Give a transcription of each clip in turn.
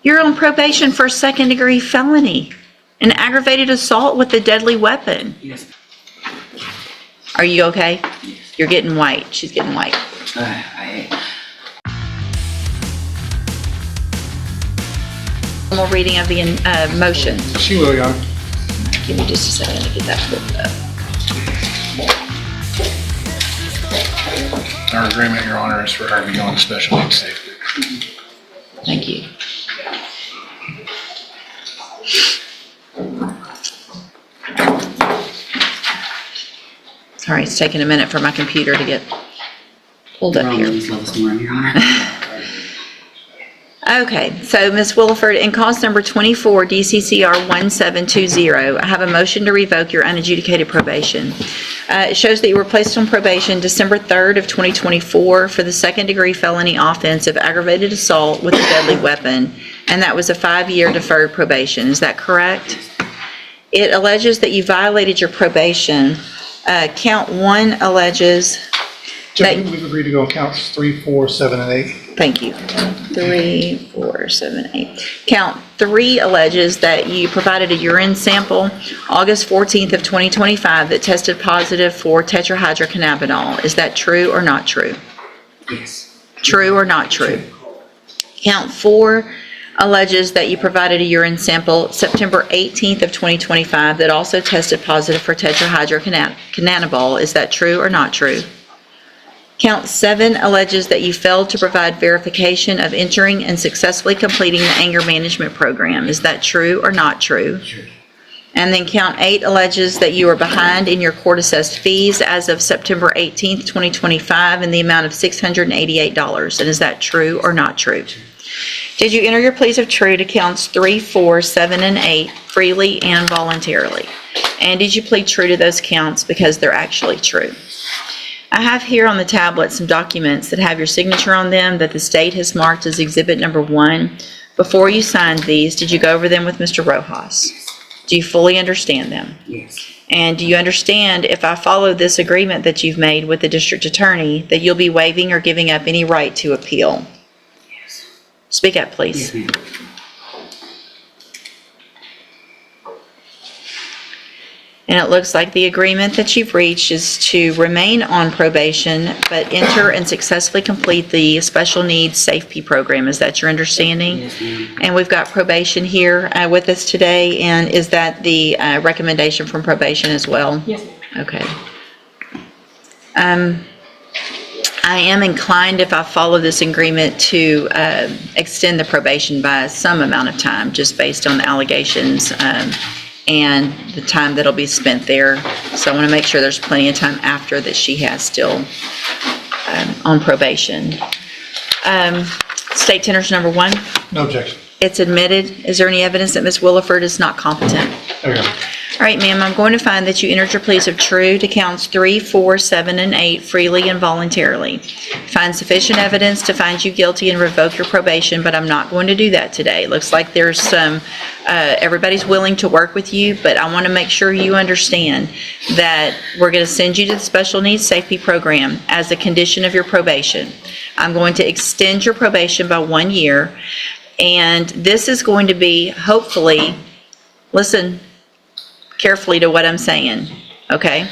You're on probation for a second-degree felony, an aggravated assault with a deadly weapon. Yes. Are you okay? Yes. You're getting white. She's getting white. Formal reading of the motion. She will, Your Honor. Give me just a second to get that flipped up. Our agreement, Your Honor, is for her to be on special needs safety. Thank you. Sorry, it's taking a minute for my computer to get pulled up here. Your Honor. Okay, so Ms. Williford, in cause number 24, DCCR 1720, I have a motion to revoke your unadjudicated probation. It shows that you were placed on probation December 3rd of 2024 for the second-degree felony offense of aggravated assault with a deadly weapon, and that was a 5-year deferred probation. Is that correct? It alleges that you violated your probation. Count 1 alleges Judge, we've agreed to go on counts 3, 4, 7, and 8. Thank you. 3, 4, 7, 8. Count 3 alleges that you provided a urine sample August 14th of 2025 that tested positive for tetrahydrocannabinol. Is that true or not true? Yes. True or not true? Count 4 alleges that you provided a urine sample September 18th of 2025 that also tested positive for tetrahydrocannabinol. Is that true or not true? Count 7 alleges that you failed to provide verification of entering and successfully completing the anger management program. Is that true or not true? Sure. And then count 8 alleges that you are behind in your court-assessed fees as of September 18th, 2025 in the amount of $688. And is that true or not true? Did you enter your pleas of true to counts 3, 4, 7, and 8 freely and voluntarily? And did you plead true to those counts because they're actually true? I have here on the tablet some documents that have your signature on them that the state has marked as exhibit number 1. Before you signed these, did you go over them with Mr. Rojas? Do you fully understand them? Yes. And do you understand, if I follow this agreement that you've made with the district attorney, that you'll be waiving or giving up any right to appeal? Yes. Speak up, please. Yes, ma'am. And it looks like the agreement that you've reached is to remain on probation, but enter and successfully complete the special needs safety program. Is that your understanding? Yes, ma'am. And we've got probation here with us today, and is that the recommendation from probation as well? Yes, ma'am. Okay. I am inclined, if I follow this agreement, to extend the probation by some amount of time, just based on the allegations and the time that'll be spent there. So I want to make sure there's plenty of time after that she has still on probation. State tenders number 1. No objection. It's admitted. Is there any evidence that Ms. Williford is not competent? There you go. All right, ma'am, I'm going to find that you entered your pleas of true to counts 3, 4, 7, and 8 freely and voluntarily. Find sufficient evidence to find you guilty and revoke your probation, but I'm not going to do that today. It looks like there's some, everybody's willing to work with you, but I want to make sure you understand that we're going to send you to the special needs safety program as a condition of your probation. I'm going to extend your probation by 1 year, and this is going to be, hopefully, listen carefully to what I'm saying, okay?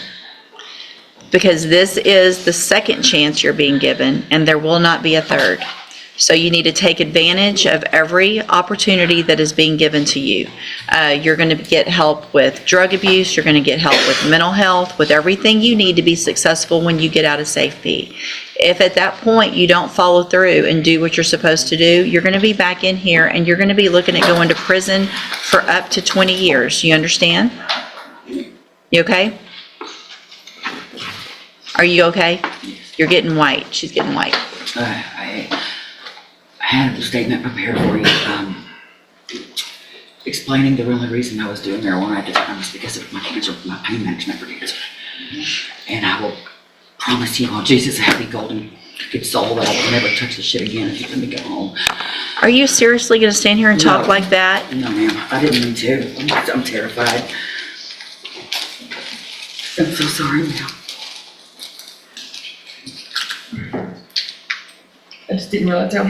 Because this is the second chance you're being given, and there will not be a third. So you need to take advantage of every opportunity that is being given to you. You're going to get help with drug abuse, you're going to get help with mental health, with everything you need to be successful when you get out of safety. If at that point you don't follow through and do what you're supposed to do, you're going to be back in here and you're going to be looking at going to prison for up to 20 years. You understand? You okay? Are you okay? You're getting white. She's getting white. I had a statement prepared for you, explaining the only reason I was doing marijuana at the time was because of my cancer, my pain management for cancer. And I will promise you on Jesus' happy golden good soul that I will never touch the shit again if you let me go home. Are you seriously going to stand here and talk like that? No, ma'am. I didn't mean to. I'm terrified. I'm so sorry, ma'am. I just didn't realize how.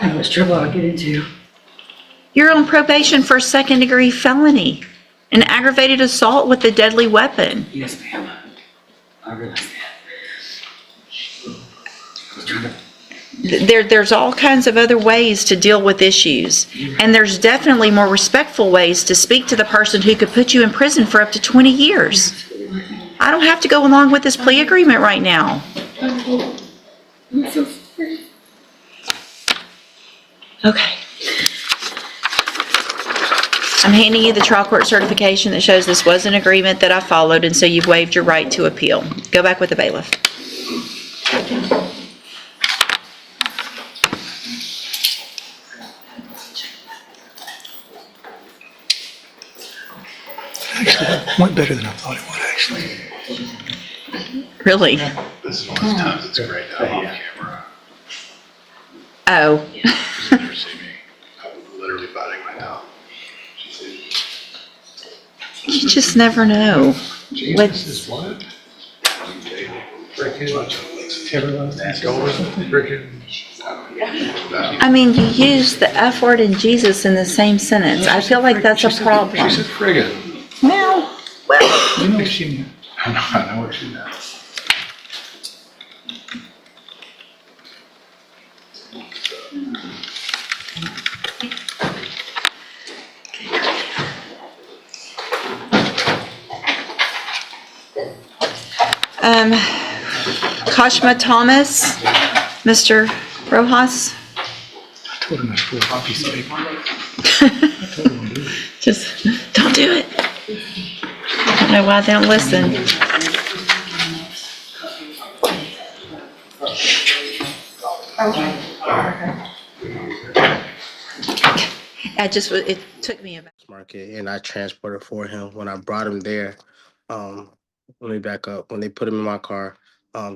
How much trouble I get into. You're on probation for a second-degree felony, an aggravated assault with a deadly weapon. Yes, ma'am. I realize that. I was trying to. There's all kinds of other ways to deal with issues, and there's definitely more respectful ways to speak to the person who could put you in prison for up to 20 years. I don't have to go along with this plea agreement right now. I'm so sorry. Okay. I'm handing you the trial court certification that shows this was an agreement that I followed, and so you've waived your right to appeal. Go back with the bailiff. Actually, that went better than I thought it would, actually. Really? This is one of those times it's great to have on camera. Oh. She's never seen me. I'm literally biting my tongue. She said, You just never know. Jesus is what? Freaking I mean, you use the F word and Jesus in the same sentence. I feel like that's a problem. She said friggin'. Well, You know what she meant. I know what she meant. Kashma Thomas, Mr. Rojas. I told him I screwed up a piece of paper. I told him to do it. Just don't do it. I don't know why they don't listen. It took me about. Market, and I transported for him. When I brought him there, let me back up. When they put him in my car,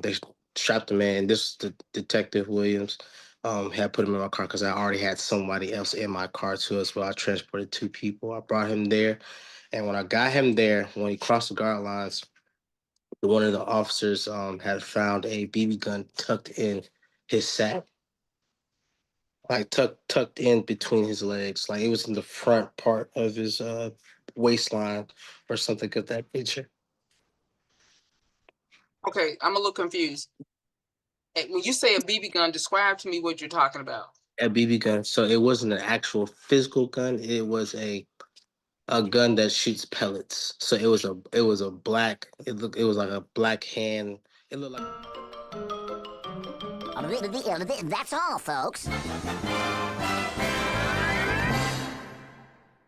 they strapped him in. This the Detective Williams had put him in my car because I already had somebody else in my car too as well. I transported 2 people. I brought him there, and when I got him there, when he crossed the guard lines, one of the officers had found a BB gun tucked in his sack. Like tucked in between his legs, like it was in the front part of his waistline or something of that nature. Okay, I'm a little confused. When you say a BB gun, describe to me what you're talking about. A BB gun. So it wasn't an actual physical gun. It was a gun that shoots pellets. So it was a black. It was like a black hand. It looked like. That's all, folks.